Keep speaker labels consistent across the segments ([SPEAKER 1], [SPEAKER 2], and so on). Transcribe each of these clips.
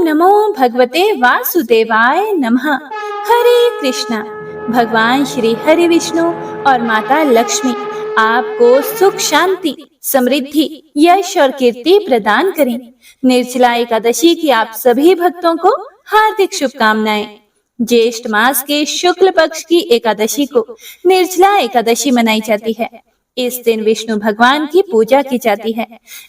[SPEAKER 1] नमो भगवते वासुदेवाय नमः। हरे कृष्णा। भगवान श्री हरि विष्णु और माता लक्ष्मी आपको सुख, शांति, समृद्धि, यश और कीर्ति प्रदान करें। निर्जला एकादशी की आप सभी भक्तों को हार्दिक शुभकामनाएं। ज्येष्ठ मास के शुक्ल पक्ष की एकादशी को निर्जला एकादशी मनाई जाती है। इस दिन विष्णु भगवान की पूजा की जाती है।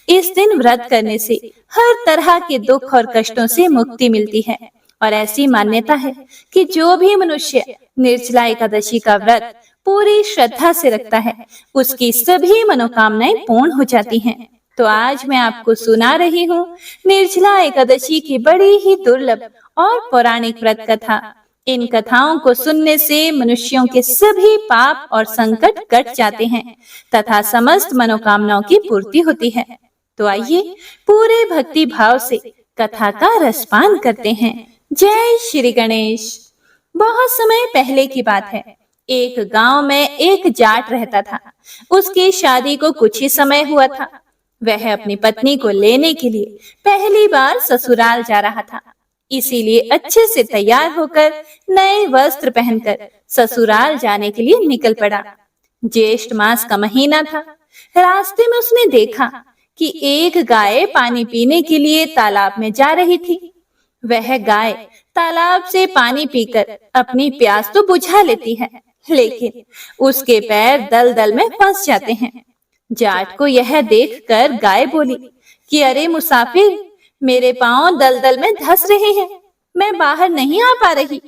[SPEAKER 1] इस दिन व्रत करने से हर तरह के दुख और कष्टों से मुक्ति मिलती है और ऐसी मान्यता है कि जो भी मनुष्य निर्जला एकादशी का व्रत पूरी श्रद्धा से रखता है, उसकी सभी मनोकामनाएं पूर्ण हो जाती हैं। तो आज मैं आपको सुना रही हूँ निर्जला एकादशी की बड़ी ही दुर्लभ और पौराणिक व्रत कथा। इन कथाओं को सुनने से मनुष्यों के सभी पाप और संकट कट जाते हैं तथा समस्त मनोकामनाओं की पूर्ति होती है। तो आइए पूरे भक्ति भाव से कथा का रसपान करते हैं। जय श्री गणेश। बहुत समय पहले की बात है। एक गांव में एक जाट रहता था। उसकी शादी को कुछ ही समय हुआ था। वह अपनी पत्नी को लेने के लिए पहली बार ससुराल जा रहा था। इसीलिए अच्छे से तैयार होकर नए वस्त्र पहनकर ससुराल जाने के लिए निकल पड़ा। ज्येष्ठ मास का महीना था। रास्ते में उसने देखा कि एक गाय पानी पीने के लिए तालाब में जा रही थी। वह गाय तालाब से पानी पीकर अपनी प्यास तो बुझा लेती है, लेकिन उसके पैर दलदल में फंस जाते हैं। जाट को यह देखकर गाय बोली कि अरे मुसाफिर, मेरे पांव दलदल में धंस रहे हैं, मैं बाहर नहीं आ पा रही,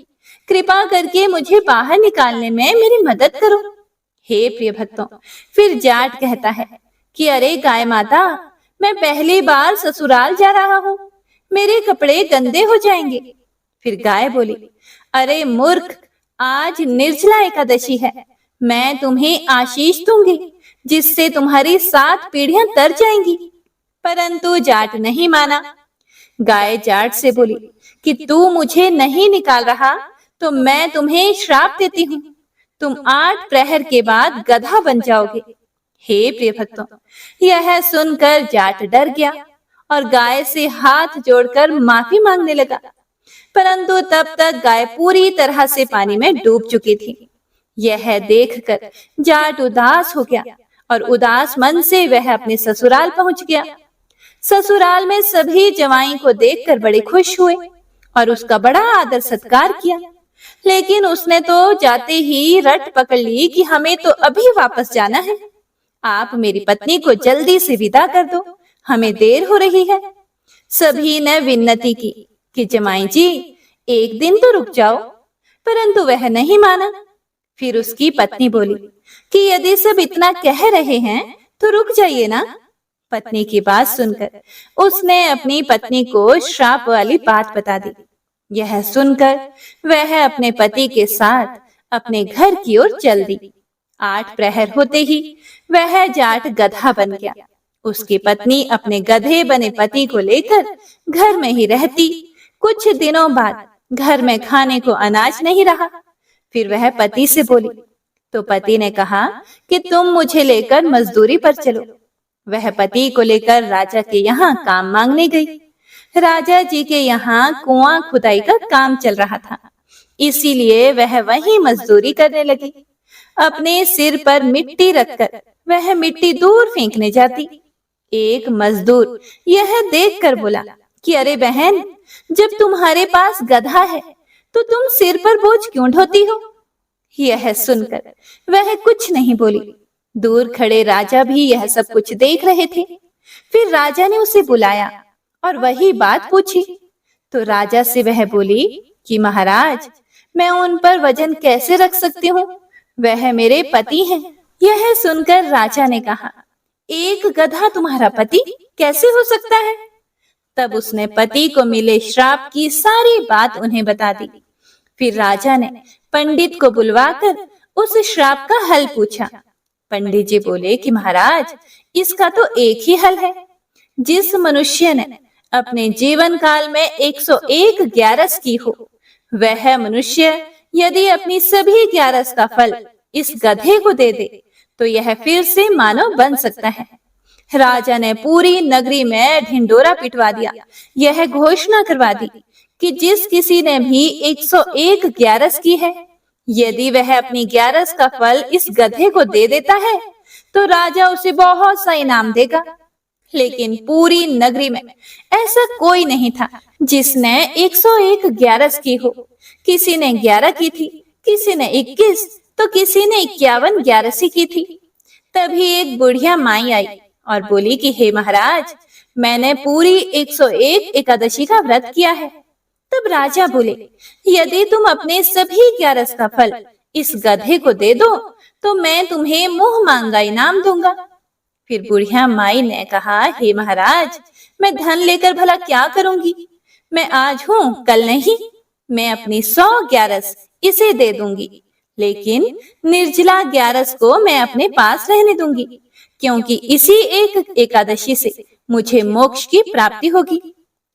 [SPEAKER 1] कृपा करके मुझे बाहर निकालने में मेरी मदद करो। हे प्रिय भक्तों, फिर जाट कहता है कि अरे गाय माता, मैं पहली बार ससुराल जा रहा हूँ, मेरे कपड़े गंदे हो जाएंगे। फिर गाय बोली, अरे मूर्ख, आज निर्जला एकादशी है, मैं तुम्हें आशीष दूंगी जिससे तुम्हारी 7 पीढ़ियां तर जाएंगी। परंतु जाट नहीं माना। गाय जाट से बोली कि तू मुझे नहीं निकाल रहा तो मैं तुम्हें श्राप देती हूँ, तुम 8 प्रहर के बाद गधा बन जाओगे। हे प्रिय भक्तों, यह सुनकर जाट डर गया और गाय से हाथ जोड़कर माफी मांगने लगा। परंतु तब तक गाय पूरी तरह से पानी में डूब चुकी थी। यह देखकर जाट उदास हो गया और उदास मन से वह अपने ससुराल पहुंच गया। ससुराल में सभी जवाई को देखकर बड़े खुश हुए और उसका बड़ा आदर सत्कार किया। लेकिन उसने तो जाते ही रट पकड़ ली कि हमें तो अभी वापस जाना है, आप मेरी पत्नी को जल्दी से विदा कर दो, हमें देर हो रही है। सभी ने विनती की कि जमाई जी, एक दिन तो रुक जाओ, परंतु वह नहीं माना। फिर उसकी पत्नी बोली कि यदि सब इतना कह रहे हैं तो रुक जाइए ना। पत्नी की बात सुनकर उसने अपनी पत्नी को श्राप वाली बात बता दी। यह सुनकर वह अपने पति के साथ अपने घर की ओर चल दी। 8 प्रहर होते ही वह जाट गधा बन गया। उसकी पत्नी अपने गधे बने पति को लेकर घर में ही रहती। कुछ दिनों बाद घर में खाने को अनाज नहीं रहा। फिर वह पति से बोली तो पति ने कहा कि तुम मुझे लेकर मजदूरी पर चलो। वह पति को लेकर राजा के यहाँ काम मांगने गई। राजा जी के यहाँ कुआं खुदाई का काम चल रहा था, इसीलिए वह वहीं मजदूरी करने लगी। अपने सिर पर मिट्टी रखकर वह मिट्टी दूर फेंकने जाती। एक मजदूर यह देखकर बोला कि अरे बहन, जब तुम्हारे पास गधा है तो तुम सिर पर बोझ क्यों ढोती हो? यह सुनकर वह कुछ नहीं बोली। दूर खड़े राजा भी यह सब कुछ देख रहे थे। फिर राजा ने उसे बुलाया और वही बात पूछी। तो राजा से वह बोली कि महाराज, मैं उन पर वजन कैसे रख सकती हूँ, वह मेरे पति हैं। यह सुनकर राजा ने कहा, एक गधा तुम्हारा पति कैसे हो सकता है? तब उसने पति को मिले श्राप की सारी बात उन्हें बता दी। फिर राजा ने पंडित को बुलवाकर उस श्राप का हल पूछा। पंडित जी बोले कि महाराज, इसका तो एक ही हल है। जिस मनुष्य ने अपने जीवन काल में 101 ग्यारस की हो, वह मनुष्य यदि अपनी सभी ग्यारस का फल इस गधे को दे दे तो यह फिर से मानव बन सकता है। राजा ने पूरी नगरी में ढिंडोरा पिटवा दिया, यह घोषणा करवा दी कि जिस किसी ने भी 101 ग्यारस की है, यदि वह अपनी ग्यारस का फल इस गधे को दे देता है तो राजा उसे बहुत सा इनाम देगा। लेकिन पूरी नगरी में ऐसा कोई नहीं था जिसने 101 ग्यारस की हो। किसी ने 11 की थी, किसी ने 21, तो किसी ने 51 ग्यारसी की थी। तभी एक बुढ़िया माई आई और बोली कि हे महाराज, मैंने पूरी 101 एकादशी का व्रत किया है। तब राजा बोले, यदि तुम अपने सभी ग्यारस का फल इस गधे को दे दो तो मैं तुम्हें मुंह मांगा इनाम दूंगा। फिर बुढ़िया माई ने कहा, हे महाराज, मैं धन लेकर भला क्या करूंगी? मैं आज हूँ कल नहीं। मैं अपनी 100 ग्यारस इसे दे दूंगी, लेकिन निर्जला ग्यारस को मैं अपने पास रहने दूंगी, क्योंकि इसी एक एकादशी से मुझे मोक्ष की प्राप्ति होगी।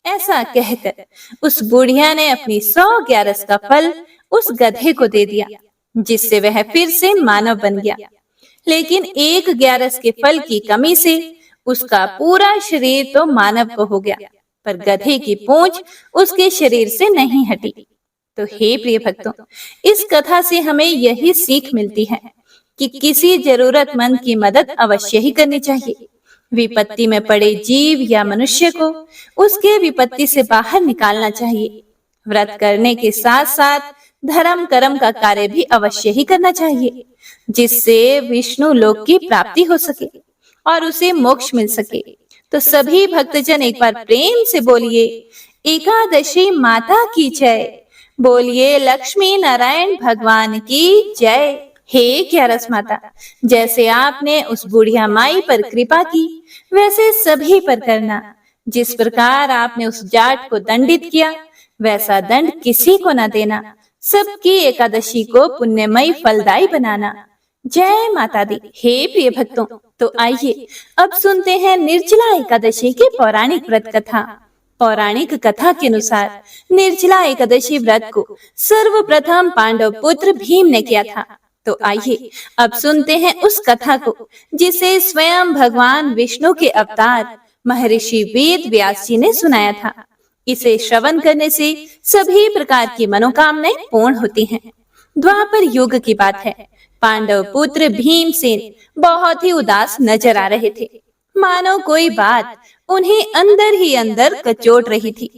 [SPEAKER 1] ऐसा कहकर उस बुढ़िया ने अपनी 100 ग्यारस का फल उस गधे को दे दिया, जिससे वह फिर से मानव बन गया। लेकिन एक ग्यारस के फल की कमी से उसका पूरा शरीर तो मानव को हो गया, पर गधे की पूंछ उसके शरीर से नहीं हटी। तो हे प्रिय भक्तों, इस कथा से हमें यही सीख मिलती है कि किसी जरूरतमंद की मदद अवश्य ही करनी चाहिए। विपत्ति में पड़े जीव या मनुष्य को उसके विपत्ति से बाहर निकालना चाहिए। व्रत करने के साथ साथ धर्म कर्म का कार्य भी अवश्य ही करना चाहिए, जिससे विष्णु लोक की प्राप्ति हो सके और उसे मोक्ष मिल सके। तो सभी भक्तजन एक बार प्रेम से बोलिए, एकादशी माता की जय, बोलिए लक्ष्मी नारायण भगवान की जय। हे ग्यारस माता, जैसे आपने उस बुढ़िया माई पर कृपा की, वैसे सभी पर करना। जिस प्रकार आपने उस जाट को दंडित किया, वैसा दंड किसी को न देना। सबकी एकादशी को पुण्यमयी फलदायी बनाना। जय माता दी। हे प्रिय भक्तों, तो आइए अब सुनते हैं निर्जला एकादशी की पौराणिक व्रत कथा। पौराणिक कथा के अनुसार निर्जला एकादशी व्रत को सर्वप्रथम पांडव पुत्र भीम ने किया था। तो आइए अब सुनते हैं उस कथा को, जिसे स्वयं भगवान विष्णु के अवतार महर्षि वेद व्यास जी ने सुनाया था। इसे श्रवण करने से सभी प्रकार की मनोकामनाएं पूर्ण होती हैं। द्वापर युग की बात है। पांडव पुत्र भीमसेन बहुत ही उदास नजर आ रहे थे, मानो कोई बात उन्हें अंदर ही अंदर कचोट रही थी।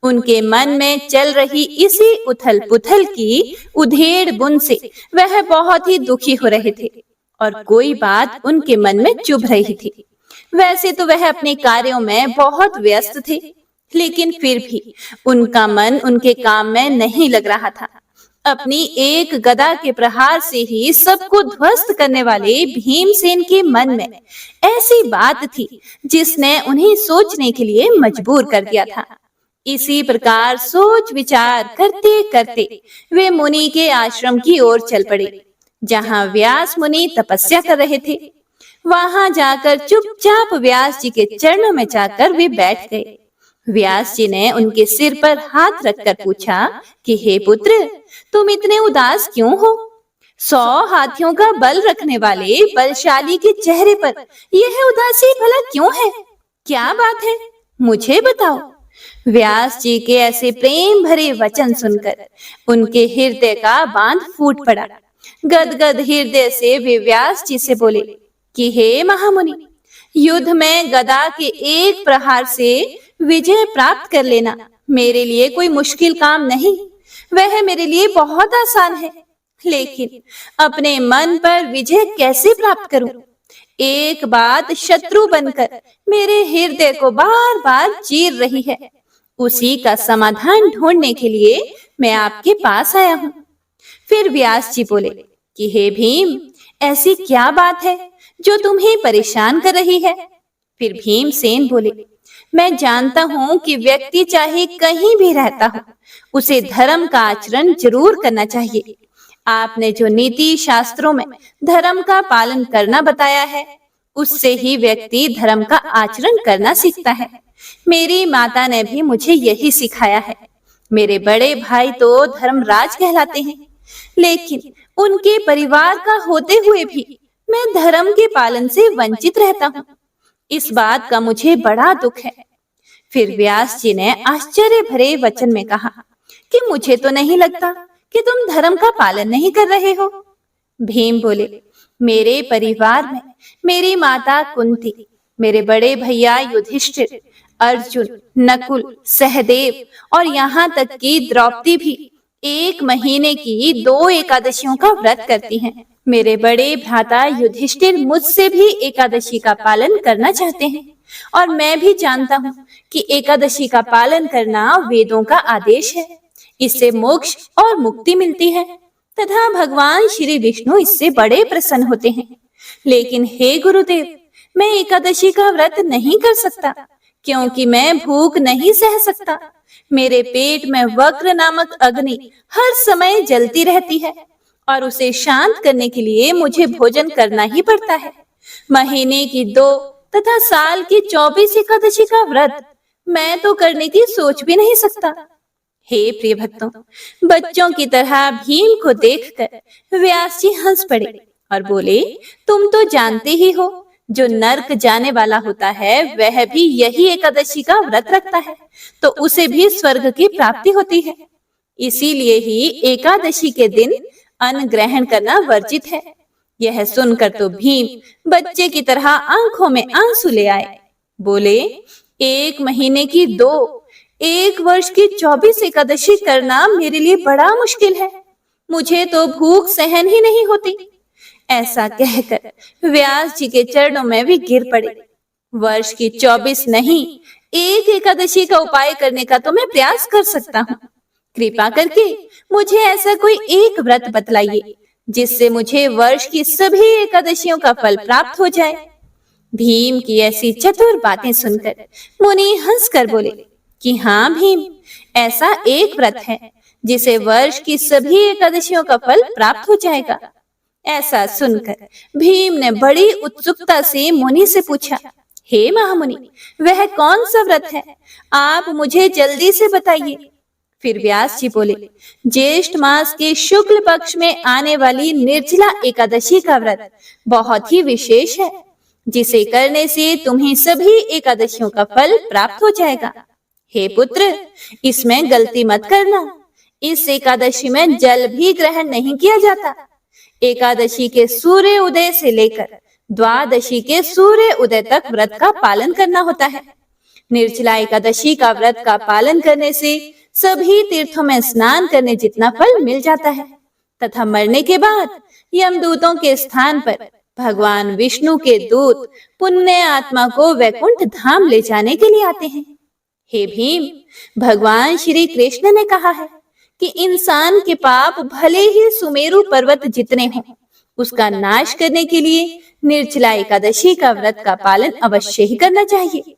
[SPEAKER 1] उनके मन में चल रही इसी उथल पुथल की उधेड़ बुन से वह बहुत ही दुखी हो रहे थे और कोई बात उनके मन में चुभ रही थी। वैसे तो वह अपने कार्यों में बहुत व्यस्त थे, लेकिन फिर भी उनका मन उनके काम में नहीं लग रहा था। अपनी एक गदा के प्रहार से ही सबको ध्वस्त करने वाले भीमसेन के मन में ऐसी बात थी जिसने उन्हें सोचने के लिए मजबूर कर दिया था। इसी प्रकार सोच विचार करते करते वे मुनि के आश्रम की ओर चल पड़े, जहाँ व्यास मुनि तपस्या कर रहे थे। वहां जाकर चुपचाप व्यास जी के चरणों में जाकर वे बैठ गए। व्यास जी ने उनके सिर पर हाथ रखकर पूछा कि हे पुत्र, तुम इतने उदास क्यों हो? 100 हाथियों का बल रखने वाले बलशाली के चेहरे पर यह उदासी भला क्यों है? क्या बात है, मुझे बताओ। व्यास जी के ऐसे प्रेम भरे वचन सुनकर उनके हृदय का बांध फूट पड़ा। गदगद हृदय से वे व्यास जी से बोले कि हे महामुनि, युद्ध में गदा के एक प्रहार से विजय प्राप्त कर लेना मेरे लिए कोई मुश्किल काम नहीं, वह मेरे लिए बहुत आसान है। लेकिन अपने मन पर विजय कैसे प्राप्त करूं? एक बात शत्रु बनकर मेरे हृदय को बार बार चीर रही है। उसी का समाधान ढूंढने के लिए मैं आपके पास आया हूँ। फिर व्यास जी बोले कि हे भीम, ऐसी क्या बात है जो तुम्हें परेशान कर रही है? फिर भीमसेन बोले, मैं जानता हूँ कि व्यक्ति चाहे कहीं भी रहता हो, उसे धर्म का आचरण जरूर करना चाहिए। आपने जो नीति शास्त्रों में धर्म का पालन करना बताया है, उससे ही व्यक्ति धर्म का आचरण करना सीखता है। मेरी माता ने भी मुझे यही सिखाया है। मेरे बड़े भाई तो धर्मराज कहलाते हैं, लेकिन उनके परिवार का होते हुए भी मैं धर्म के पालन से वंचित रहता हूँ। इस बात का मुझे बड़ा दुख है। फिर व्यास जी ने आश्चर्य भरे वचन में कहा कि मुझे तो नहीं लगता कि तुम धर्म का पालन नहीं कर रहे हो। भीम बोले, मेरे परिवार में मेरी माता कुंती, मेरे बड़े भैया युधिष्ठिर, अर्जुन, नकुल, सहदेव और यहाँ तक कि द्रौपदी भी 1 महीने की 2 एकादशियों का व्रत करती हैं। मेरे बड़े भ्राता युधिष्ठिर मुझसे भी एकादशी का पालन करना चाहते हैं और मैं भी जानता हूँ कि एकादशी का पालन करना वेदों का आदेश है। इससे मोक्ष और मुक्ति मिलती है तथा भगवान श्री विष्णु इससे बड़े प्रसन्न होते हैं। लेकिन हे गुरुदेव, मैं एकादशी का व्रत नहीं कर सकता क्योंकि मैं भूख नहीं सह सकता। मेरे पेट में वक्र नामक अग्नि हर समय जलती रहती है और उसे शांत करने के लिए मुझे भोजन करना ही पड़ता है। महीने की 2 तथा साल की 24 एकादशी का व्रत मैं तो करने की सोच भी नहीं सकता। हे प्रिय भक्तों, बच्चों की तरह भीम को देखकर व्यास जी हंस पड़े और बोले, तुम तो जानते ही हो, जो नर्क जाने वाला होता है वह भी यही एकादशी का व्रत रखता है तो उसे भी स्वर्ग की प्राप्ति होती है। इसीलिए ही एकादशी के दिन अन्न ग्रहण करना वर्जित है। यह सुनकर तो भीम बच्चे की तरह आंखों में आंसू ले आए। बोले, 1 महीने की 2, 1 वर्ष की 24 एकादशी करना मेरे लिए बड़ा मुश्किल है। मुझे तो भूख सहन ही नहीं होती। ऐसा कहकर व्यास जी के चरणों में भी गिर पड़े। वर्ष की 24 नहीं, 1 एकादशी का उपाय करने का तो मैं प्रयास कर सकता हूँ। कृपा करके मुझे ऐसा कोई एक व्रत बतलाइए जिससे मुझे वर्ष की सभी एकादशियों का फल प्राप्त हो जाए। भीम की ऐसी चतुर बातें सुनकर मुनि हंसकर बोले कि हाँ भीम, ऐसा एक व्रत है जिसे वर्ष की सभी एकादशियों का फल प्राप्त हो जाएगा। ऐसा सुनकर भीम ने बड़ी उत्सुकता से मुनि से पूछा, हे महामुनि, वह कौन सा व्रत है? आप मुझे जल्दी से बताइए। फिर व्यास जी बोले, ज्येष्ठ मास के शुक्ल पक्ष में आने वाली निर्जला एकादशी का व्रत बहुत ही विशेष है, जिसे करने से तुम्हें सभी एकादशियों का फल प्राप्त हो जाएगा। हे पुत्र, इसमें गलती मत करना। इस एकादशी में जल भी ग्रहण नहीं किया जाता। एकादशी के सूर्य उदय से लेकर द्वादशी के सूर्य उदय तक व्रत का पालन करना होता है। निर्जला एकादशी का व्रत का पालन करने से सभी तीर्थों में स्नान करने जितना फल मिल जाता है तथा मरने के बाद यमदूतों के स्थान पर भगवान विष्णु के दूत पुण्य आत्मा को वैकुंठ धाम ले जाने के लिए आते हैं। हे भीम, भगवान श्री कृष्ण ने कहा है कि इंसान के पाप भले ही सुमेरु पर्वत जितने हों, उसका नाश करने के लिए निर्जला एकादशी का व्रत का पालन अवश्य ही करना चाहिए।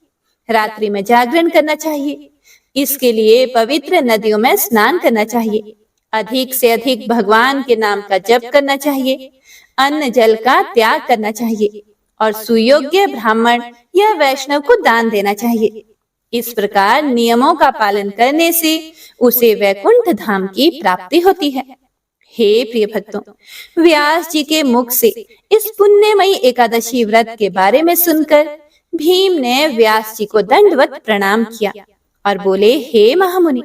[SPEAKER 1] रात्रि में जागरण करना चाहिए। इसके लिए पवित्र नदियों में स्नान करना चाहिए। अधिक से अधिक भगवान के नाम का जप करना चाहिए। अन्न जल का त्याग करना चाहिए और सुयोग्य ब्राह्मण या वैष्णव को दान देना चाहिए। इस प्रकार नियमों का पालन करने से उसे वैकुंठ धाम की प्राप्ति होती है। हे प्रिय भक्तों, व्यास जी के मुख से इस पुण्यमयी एकादशी व्रत के बारे में सुनकर भीम ने व्यास जी को दंडवत प्रणाम किया और बोले, हे महामुनि,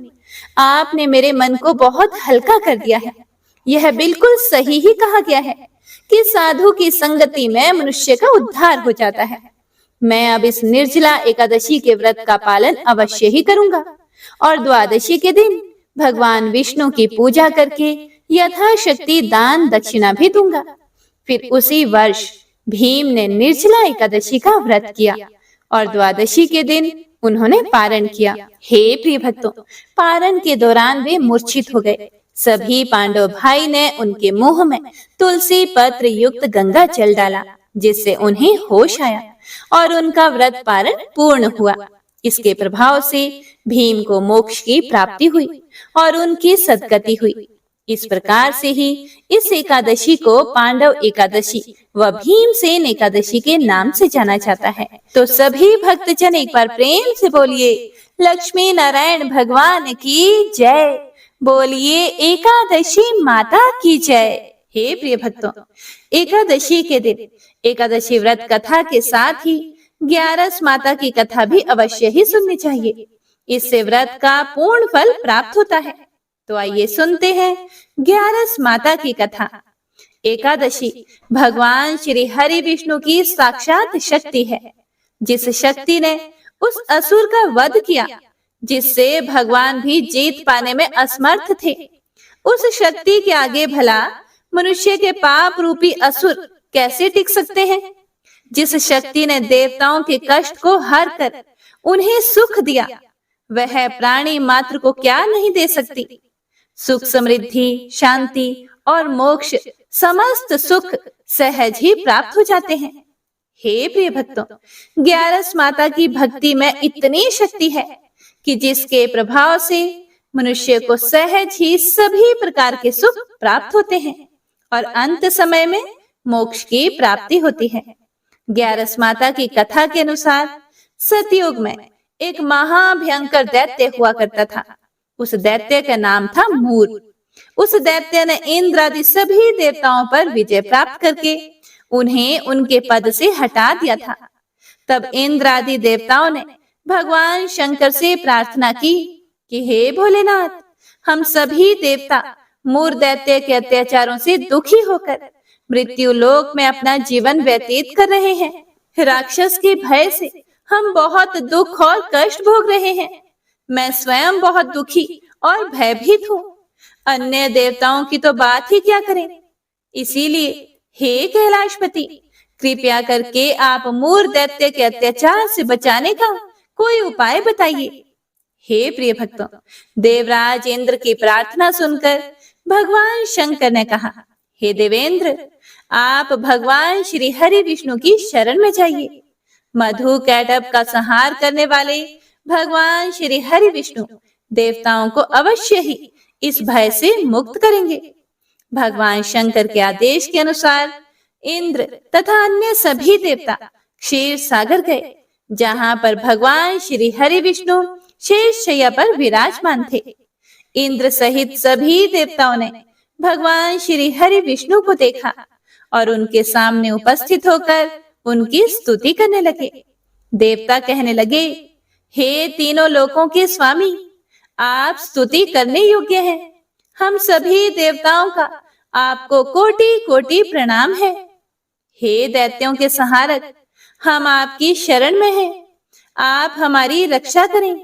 [SPEAKER 1] आपने मेरे मन को बहुत हल्का कर दिया है। यह बिल्कुल सही ही कहा गया है कि साधु की संगति में मनुष्य का उद्धार हो जाता है। मैं अब इस निर्जला एकादशी के व्रत का पालन अवश्य ही करूंगा और द्वादशी के दिन भगवान विष्णु की पूजा करके यथाशक्ति दान दक्षिणा भी दूंगा। फिर उसी वर्ष भीम ने निर्जला एकादशी का व्रत किया और द्वादशी के दिन उन्होंने पारण किया। हे प्रिय भक्तों, पारण के दौरान वे मूर्छित हो गए। सभी पांडव भाई ने उनके मुंह में तुलसी पत्र युक्त गंगा जल डाला, जिससे उन्हें होश आया और उनका व्रत पारण पूर्ण हुआ। इसके प्रभाव से भीम को मोक्ष की प्राप्ति हुई और उनकी सद्गति हुई। इस प्रकार से ही इस एकादशी को पांडव एकादशी व भीमसेन एकादशी के नाम से जाना जाता है। तो सभी भक्तजन एक बार प्रेम से बोलिए, लक्ष्मी नारायण भगवान की जय। बोलिए एकादशी माता की जय। हे प्रिय भक्तों, एकादशी के दिन एकादशी व्रत कथा के साथ ही ग्यारस माता की कथा भी अवश्य ही सुननी चाहिए। इससे व्रत का पूर्ण फल प्राप्त होता है। तो आइए सुनते हैं ग्यारस माता की कथा। एकादशी भगवान श्री हरि विष्णु की साक्षात शक्ति है, जिस शक्ति ने उस असुर का वध किया, जिससे भगवान भी जीत पाने में असमर्थ थे। उस शक्ति के आगे भला मनुष्य के पाप रूपी असुर कैसे टिक सकते हैं? जिस शक्ति ने देवताओं के कष्ट को हर कर उन्हें सुख दिया, वह प्राणी मात्र को क्या नहीं दे सकती। सुख, समृद्धि, शांति और मोक्ष, समस्त सुख सहज ही प्राप्त हो जाते हैं। हे प्रिय भक्तों, ग्यारस माता की भक्ति में इतनी शक्ति है कि जिसके प्रभाव से मनुष्य को सहज ही सभी प्रकार के सुख प्राप्त होते हैं और अंत समय में मोक्ष की प्राप्ति होती है। ग्यारस माता की कथा के अनुसार सतयुग में एक महाभयंकर दैत्य हुआ करता था। उस दैत्य का नाम था मूर। उस दैत्य ने इंद्र आदि सभी देवताओं पर विजय प्राप्त करके उन्हें उनके पद से हटा दिया था। तब इंद्र आदि देवताओं ने भगवान शंकर से प्रार्थना की कि हे भोलेनाथ, हम सभी देवता मूर दैत्य के अत्याचारों से दुखी होकर मृत्यु लोक में अपना जीवन व्यतीत कर रहे हैं। राक्षस के भय से हम बहुत दुख और कष्ट भोग रहे हैं। मैं स्वयं बहुत दुखी और भयभीत हूँ। अन्य देवताओं की तो बात ही क्या करें। इसीलिए हे कैलाशपति, कृपया करके आप मूर दैत्य के अत्याचार से बचाने का कोई उपाय बताइए। हे प्रिय भक्तों, देवराज इंद्र की प्रार्थना सुनकर भगवान शंकर ने कहा, हे देवेंद्र, आप भगवान श्री हरि विष्णु की शरण में जाइए। मधु कैटभ का संहार करने वाले भगवान श्री हरि विष्णु देवताओं को अवश्य ही इस भय से मुक्त करेंगे। भगवान शंकर के आदेश के अनुसार इंद्र तथा अन्य सभी देवता क्षीर सागर गए, जहां पर भगवान श्री हरि विष्णु शेष शैया पर विराजमान थे। इंद्र सहित सभी देवताओं ने भगवान श्री हरि विष्णु को देखा और उनके सामने उपस्थित होकर उनकी स्तुति करने लगे। देवता कहने लगे, हे तीनों लोकों के स्वामी, आप स्तुति करने योग्य हैं। हम सभी देवताओं का आपको कोटि कोटि प्रणाम है। हे दैत्यों के संहारक, हम आपकी शरण में हैं। आप हमारी रक्षा करें।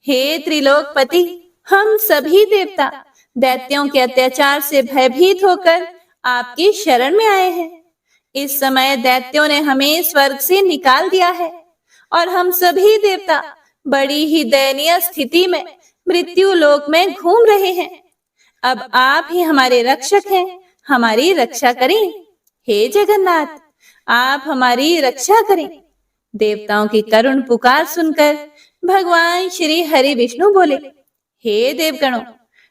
[SPEAKER 1] हे त्रिलोकपति, हम सभी देवता दैत्यों के अत्याचार से भयभीत होकर आपकी शरण में आए हैं। इस समय दैत्यों ने हमें स्वर्ग से निकाल दिया है और हम सभी देवता बड़ी ही दयनीय स्थिति में मृत्यु लोक में घूम रहे हैं। अब आप ही हमारे रक्षक हैं, हमारी रक्षा करें। हे जगन्नाथ, आप हमारी रक्षा करें। देवताओं की करुण पुकार सुनकर भगवान श्री हरि विष्णु बोले, हे देवगणों,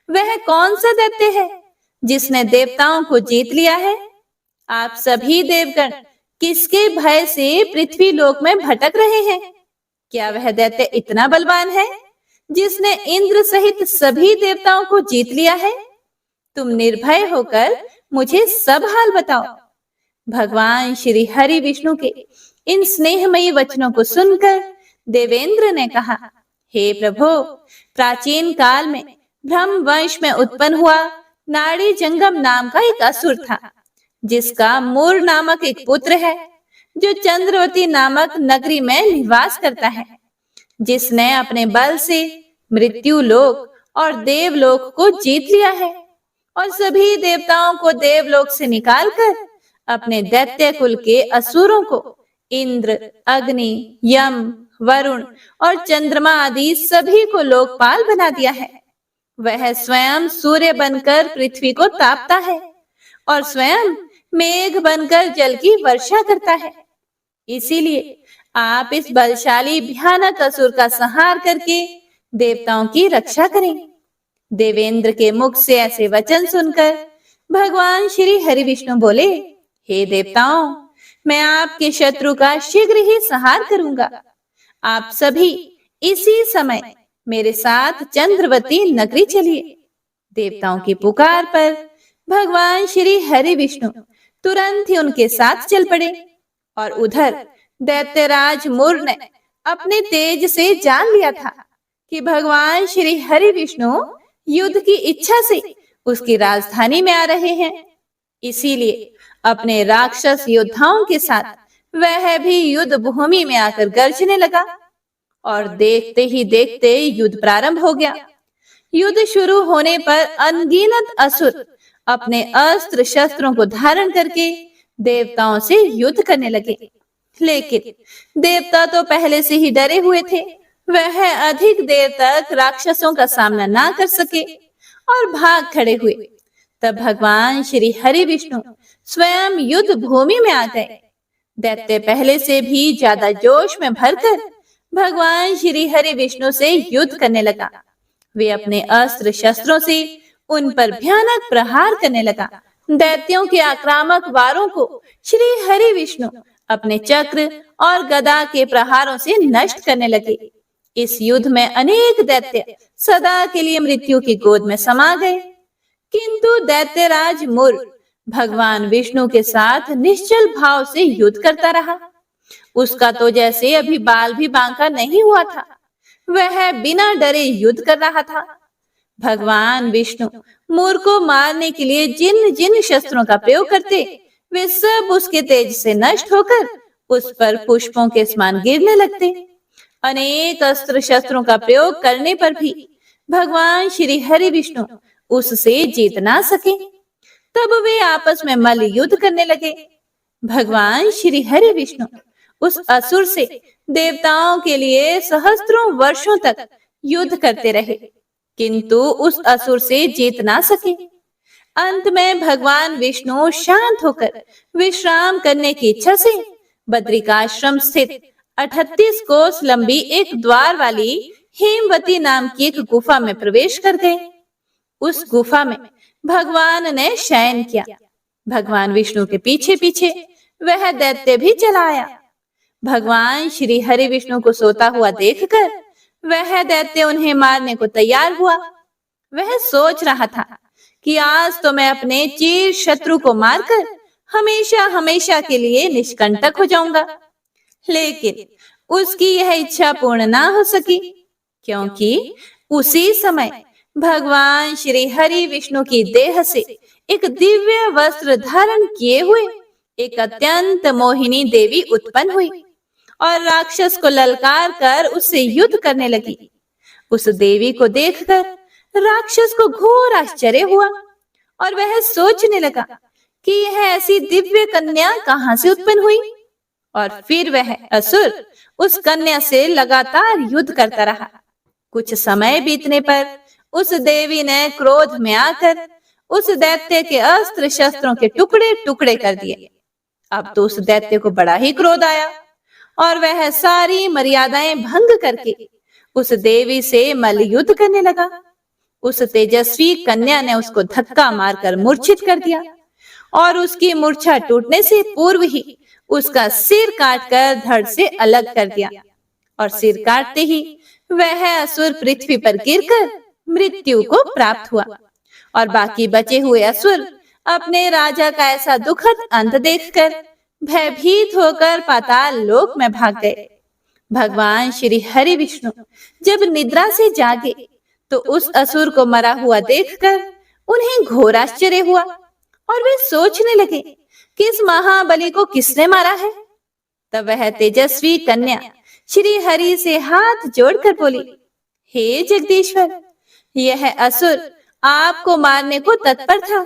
[SPEAKER 1] वह कौन सा दैत्य है जिसने देवताओं को जीत लिया है? आप सभी देवगण किसके भय से पृथ्वी लोक में भटक रहे हैं? क्या वह दैत्य इतना बलवान है जिसने इंद्र सहित सभी देवताओं को जीत लिया है? तुम निर्भय होकर मुझे सब हाल बताओ। भगवान श्री हरि विष्णु के इन स्नेहमयी वचनों को सुनकर देवेंद्र ने कहा, हे प्रभु, प्राचीन काल में ब्रह्म वंश में उत्पन्न हुआ नाड़ी जंगम नाम का एक असुर था, जिसका मूर नामक एक पुत्र है, जो चंद्रवती नामक नगरी में निवास करता है, जिसने अपने बल से मृत्यु लोक और देवलोक को जीत लिया है और सभी देवताओं को देवलोक से निकालकर अपने दैत्य कुल के असुरों को इंद्र, अग्नि, यम, वरुण और चंद्रमा आदि सभी को लोकपाल बना दिया है। वह स्वयं सूर्य बनकर पृथ्वी को तापता है और स्वयं मेघ बनकर जल की वर्षा करता है। इसीलिए आप इस बलशाली भयानक असुर का संहार करके देवताओं की रक्षा करें। देवेंद्र के मुख से ऐसे वचन सुनकर भगवान श्री हरि विष्णु बोले, हे देवताओं, मैं आपके शत्रु का शीघ्र ही संहार करूंगा। आप सभी इसी समय मेरे साथ चंद्रवती नगरी चलिए। देवताओं की पुकार पर भगवान श्री हरि विष्णु तुरंत ही उनके साथ चल पड़े और उधर दैत्यराज मुर ने अपने तेज से जान लिया था कि भगवान श्री हरि विष्णु युद्ध की इच्छा से उसकी राजधानी में आ रहे हैं। इसीलिए अपने राक्षस योद्धाओं के साथ वह भी युद्ध भूमि में आकर गरजने लगा और देखते ही देखते युद्ध प्रारंभ हो गया। युद्ध शुरू होने पर अनगिनत असुर अपने अस्त्र शस्त्रों को धारण करके देवताओं से युद्ध करने लगे। लेकिन देवता तो पहले से ही डरे हुए थे। वह अधिक देर तक राक्षसों का सामना ना कर सके और भाग खड़े हुए। तब भगवान श्री हरि विष्णु स्वयं युद्ध भूमि में आ गए। दैत्य पहले से भी ज्यादा जोश में भरकर भगवान श्री हरि विष्णु से युद्ध करने लगा। वे अपने अस्त्र शस्त्रों से उन पर भयानक प्रहार करने लगा। दैत्यों के आक्रामक वारों को श्री हरि विष्णु अपने चक्र और गदा के प्रहारों से नष्ट करने लगे। इस युद्ध में अनेक दैत्य सदा के लिए मृत्यु की गोद में समा गए, किंतु दैत्यराज मुर भगवान विष्णु के साथ निश्चल भाव से युद्ध करता रहा। उसका तो जैसे अभी बाल भी बांका नहीं हुआ था। वह बिना डरे युद्ध कर रहा था। भगवान विष्णु मुर को मारने के लिए जिन जिन शस्त्रों का प्रयोग करते, वे सब उसके तेज से नष्ट होकर उस पर पुष्पों के समान गिरने लगते। अनेक अस्त्र शस्त्रों का प्रयोग करने पर भी भगवान श्री हरि विष्णु उससे जीत ना सके। तब वे आपस में मल्ल युद्ध करने लगे। भगवान श्री हरि विष्णु उस असुर से देवताओं के लिए सहस्त्रों वर्षों तक युद्ध करते रहे, किंतु उस असुर से जीत ना सके। अंत में भगवान विष्णु शांत होकर विश्राम करने की इच्छा से बद्रिकाश्रम स्थित 38 कोस लंबी एक द्वार वाली हेमवती नाम की एक गुफा में प्रवेश कर गए। उस गुफा में भगवान ने शयन किया। भगवान विष्णु के पीछे पीछे वह दैत्य भी चला आया। भगवान श्री हरि विष्णु को सोता हुआ देखकर वह दैत्य उन्हें मारने को तैयार हुआ। वह सोच रहा था कि आज तो मैं अपने चिर शत्रु को मारकर हमेशा हमेशा के लिए निष्कंटक हो जाऊंगा। लेकिन उसकी यह इच्छा पूर्ण ना हो सकी, क्योंकि उसी समय भगवान श्री हरि विष्णु की देह से एक दिव्य वस्त्र धारण किए हुए एक अत्यंत मोहिनी देवी उत्पन्न हुई और राक्षस को ललकार कर उससे युद्ध करने लगी। उस देवी को देखकर राक्षस को घोर आश्चर्य हुआ और वह सोचने लगा कि यह ऐसी दिव्य कन्या कहां से उत्पन्न हुई। और फिर वह असुर उस कन्या से लगातार युद्ध करता रहा। कुछ समय बीतने पर उस देवी ने क्रोध में आकर उस दैत्य के अस्त्र शस्त्रों के टुकड़े टुकड़े कर दिए। अब तो उस दैत्य को बड़ा ही क्रोध आया और वह सारी मर्यादाएं भंग करके उस देवी से मल्ल युद्ध करने लगा। उस तेजस्वी कन्या ने उसको धक्का मारकर मूर्छित कर दिया और उसकी मूर्छा टूटने से पूर्व ही उसका सिर काटकर धड़ से अलग कर दिया और सिर काटते ही वह असुर पृथ्वी पर गिरकर मृत्यु को प्राप्त हुआ। और बाकी बचे हुए असुर अपने राजा का ऐसा दुखद अंत देखकर भयभीत होकर पाताल लोक में भाग गए। भगवान श्री हरि विष्णु जब निद्रा से जागे तो उस असुर को मरा हुआ देखकर उन्हें घोर आश्चर्य हुआ और वे सोचने लगे कि इस महाबली को किसने मारा है। तब वह तेजस्वी कन्या श्री हरि से हाथ जोड़कर बोली, हे जगदीश्वर, यह असुर आपको मारने को तत्पर था।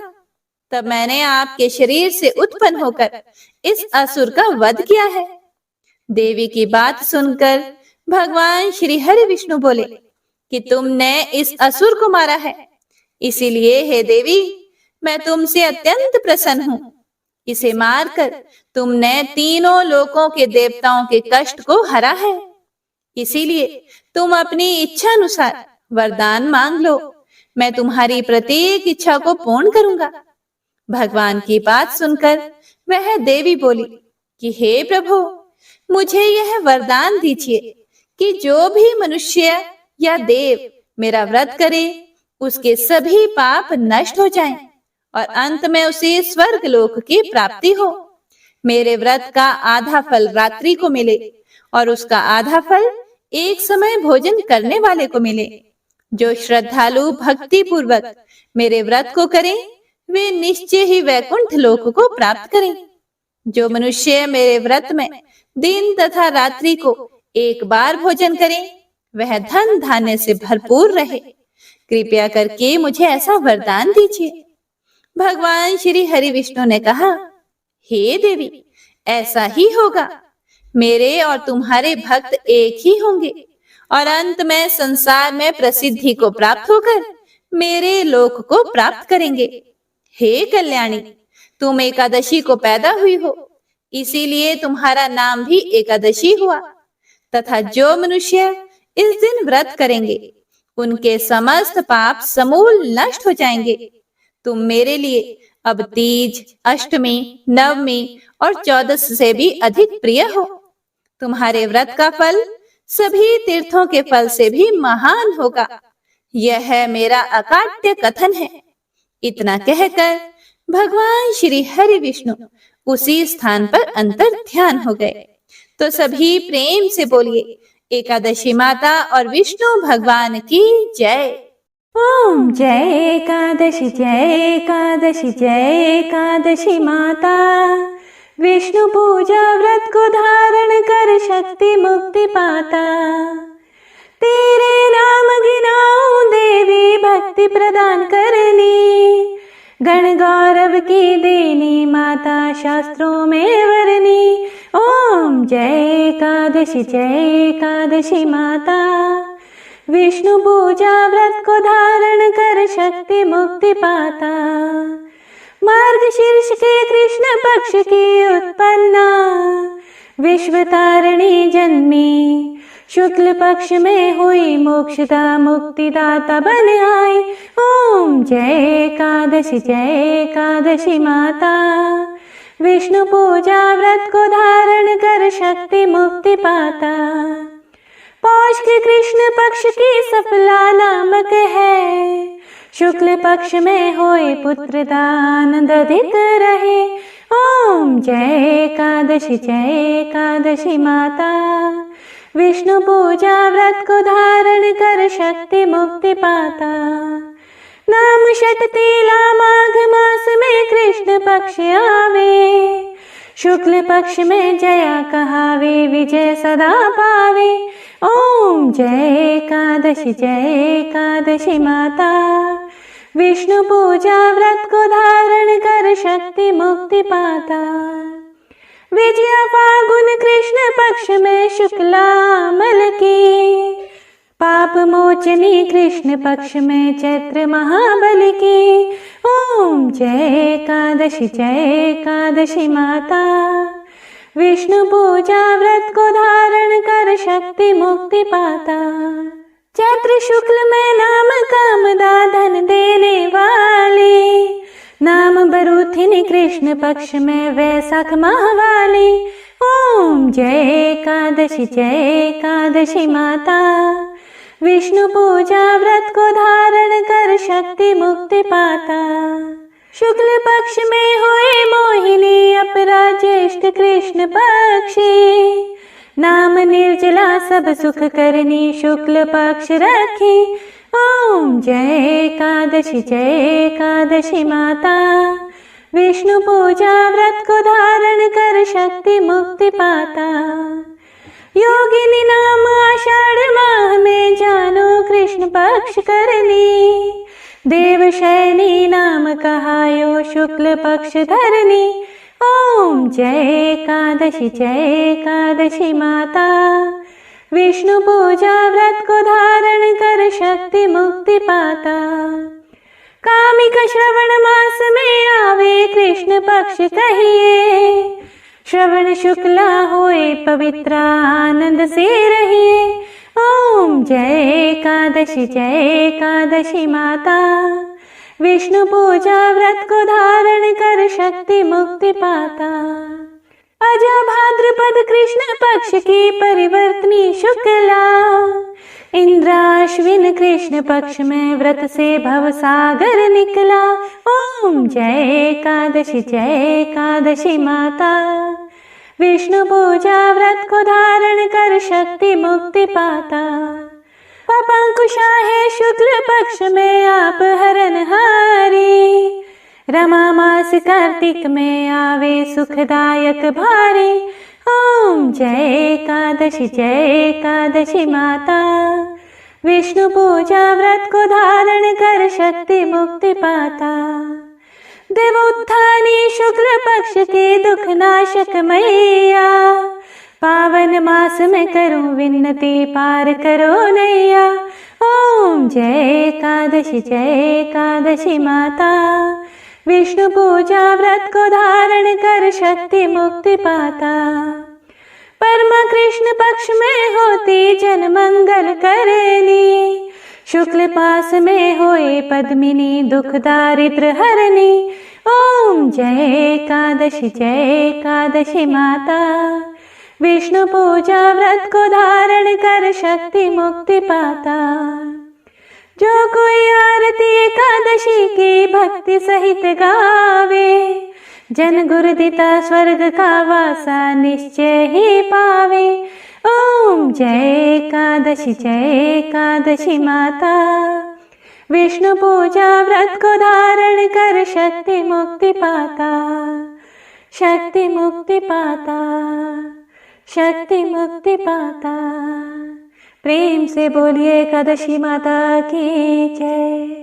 [SPEAKER 1] तब मैंने आपके शरीर से उत्पन्न होकर इस असुर का वध किया है। देवी की बात सुनकर भगवान श्री हरि विष्णु बोले कि तुमने इस असुर को मारा है, इसीलिए हे देवी, मैं तुमसे अत्यंत प्रसन्न हूँ। इसे मारकर तुमने तीनों लोकों के देवताओं के कष्ट को हरा है, इसीलिए तुम अपनी इच्छा अनुसार वरदान मांग लो। मैं तुम्हारी प्रत्येक इच्छा को पूर्ण करूंगा। भगवान की बात सुनकर वह देवी बोली कि हे प्रभु, मुझे यह वरदान दीजिए कि जो भी मनुष्य या देव मेरा व्रत करे उसके सभी पाप नष्ट हो जाएं और अंत में उसे स्वर्ग लोक की प्राप्ति हो। मेरे व्रत का आधा फल रात्रि को मिले और उसका आधा फल एक समय भोजन करने वाले को मिले। जो श्रद्धालु भक्ति पूर्वक मेरे व्रत को करें वे निश्चय ही वैकुंठ लोक को प्राप्त करें। जो मनुष्य मेरे व्रत में दिन तथा रात्रि को एक बार भोजन करें वह धन धान्य से भरपूर रहे। कृपया करके मुझे ऐसा वरदान दीजिए। भगवान श्री हरि विष्णु ने कहा, हे देवी, ऐसा ही होगा। मेरे और तुम्हारे भक्त एक ही होंगे और अंत में संसार में प्रसिद्धि को प्राप्त होकर मेरे लोक को प्राप्त करेंगे। हे कल्याणी, तुम एकादशी को पैदा हुई हो, इसीलिए तुम्हारा नाम भी एकादशी हुआ। तथा जो मनुष्य इस दिन व्रत करेंगे उनके समस्त पाप समूल नष्ट हो जाएंगे। तुम मेरे लिए अब तीज, अष्टमी, नवमी और 14 से भी अधिक प्रिय हो। तुम्हारे व्रत का फल सभी तीर्थों के फल से भी महान होगा। यह मेरा अकाट्य कथन है। इतना कहकर भगवान श्री हरि विष्णु उसी स्थान पर अंतर ध्यान हो गए। तो सभी प्रेम से बोलिए, एकादशी माता और विष्णु भगवान की जय।
[SPEAKER 2] ओम जय एकादशी, जय एकादशी, जय एकादशी माता। विष्णु पूजा व्रत को धारण कर शक्ति मुक्ति पाता। तेरे नाम गिनाऊं देवी, भक्ति प्रदान करनी। गण गौरव की देनी माता, शास्त्रों में वरनी। ओम जय एकादशी, जय एकादशी माता। विष्णु पूजा व्रत को धारण कर शक्ति मुक्ति पाता। मार्गशीर्ष के कृष्ण पक्ष की उत्पन्ना, विश्व तारिणी जन्मी। शुक्ल पक्ष में हुई मोक्षदा, मुक्तिदाता बन आई। ओम जय एकादशी, जय एकादशी माता। विष्णु पूजा व्रत को धारण कर शक्ति मुक्ति पाता। पौष के कृष्ण पक्ष की सफला नामक है। शुक्ल पक्ष में होए पुत्र आनंद अधिक रहे। ओम जय एकादशी, जय एकादशी माता। विष्णु पूजा व्रत को धारण कर शक्ति मुक्ति पाता। नाम षटतीला माघ मास में कृष्ण पक्ष आवे। शुक्ल पक्ष में जया कहावे, विजय सदा पावे। ओम जय एकादशी, जय एकादशी माता। विष्णु पूजा व्रत को धारण कर शक्ति मुक्ति पाता। विजया फागुन कृष्ण पक्ष में शुक्लामल की। पाप मोचनी कृष्ण पक्ष में चैत्र महाबल की। ओम जय एकादशी, जय एकादशी माता। विष्णु पूजा व्रत को धारण कर शक्ति मुक्ति पाता। चैत्र शुक्ल में नाम कामदा, धन देने वाली। नाम बरूथिनी कृष्ण पक्ष में वैशाख माह वाली। ओम जय एकादशी, जय एकादशी माता। विष्णु पूजा व्रत को धारण कर शक्ति मुक्ति पाता। शुक्ल पक्ष में हुए मोहिनी, अपरा ज्येष्ठ कृष्ण पक्षी। नाम निर्जला सब सुख करनी, शुक्ल पक्ष रखी। ओम जय एकादशी, जय एकादशी माता। विष्णु पूजा व्रत को धारण कर शक्ति मुक्ति पाता। योगिनी नाम आषाढ़ माह में जानो कृष्ण पक्ष करनी। देवशयनी नाम कहायो, शुक्ल पक्ष धरनी। ओम जय एकादशी, जय एकादशी माता। विष्णु पूजा व्रत को धारण कर शक्ति मुक्ति पाता। कामिक श्रवण मास में आवे कृष्ण पक्ष कहिए। श्रवण शुक्ला होए पवित्र, आनंद से रहिए। ओम जय एकादशी, जय एकादशी माता। विष्णु पूजा व्रत को धारण कर शक्ति मुक्ति पाता। अजा भाद्रपद कृष्ण पक्ष की परिवर्तनी शुक्ला। इंद्राश्विन कृष्ण पक्ष में व्रत से भव सागर निकला। ओम ओम जय एकादशी माता। विष्णु पूजा व्रत को धारण कर शक्ति मुक्ति पाता। पापांकुशा है शुक्ल पक्ष में आप हरनहारी। रमा मास कार्तिक में आवे सुखदायक भारी। ओम जय एकादशी माता। विष्णु पूजा व्रत को धारण कर शक्ति मुक्ति पाता। देवोत्थानी शुक्ल पक्ष के दुख नाशक मैया। पावन मास में करूं विन्नति पार करो नैया। ओम जय एकादशी माता। विष्णु पूजा व्रत को धारण कर शक्ति मुक्ति पाता। परमा कृष्ण पक्ष में होती जन मंगल करनी। शुक्ल पास में होए पद्मिनी दुख दारिद्र हरनी। ओम जय एकादशी माता। विष्णु पूजा व्रत को धारण कर शक्ति मुक्ति पाता। जो कोई आरती एकादशी की भक्ति सहित गावे। जन गुरुदिता स्वर्ग का वासा निश्चय ही पावे। ओम जय एकादशी माता। विष्णु पूजा व्रत को धारण कर शक्ति मुक्ति पाता। शक्ति मुक्ति पाता। शक्ति मुक्ति पाता। प्रेम से बोलिए एकादशी माता की जय।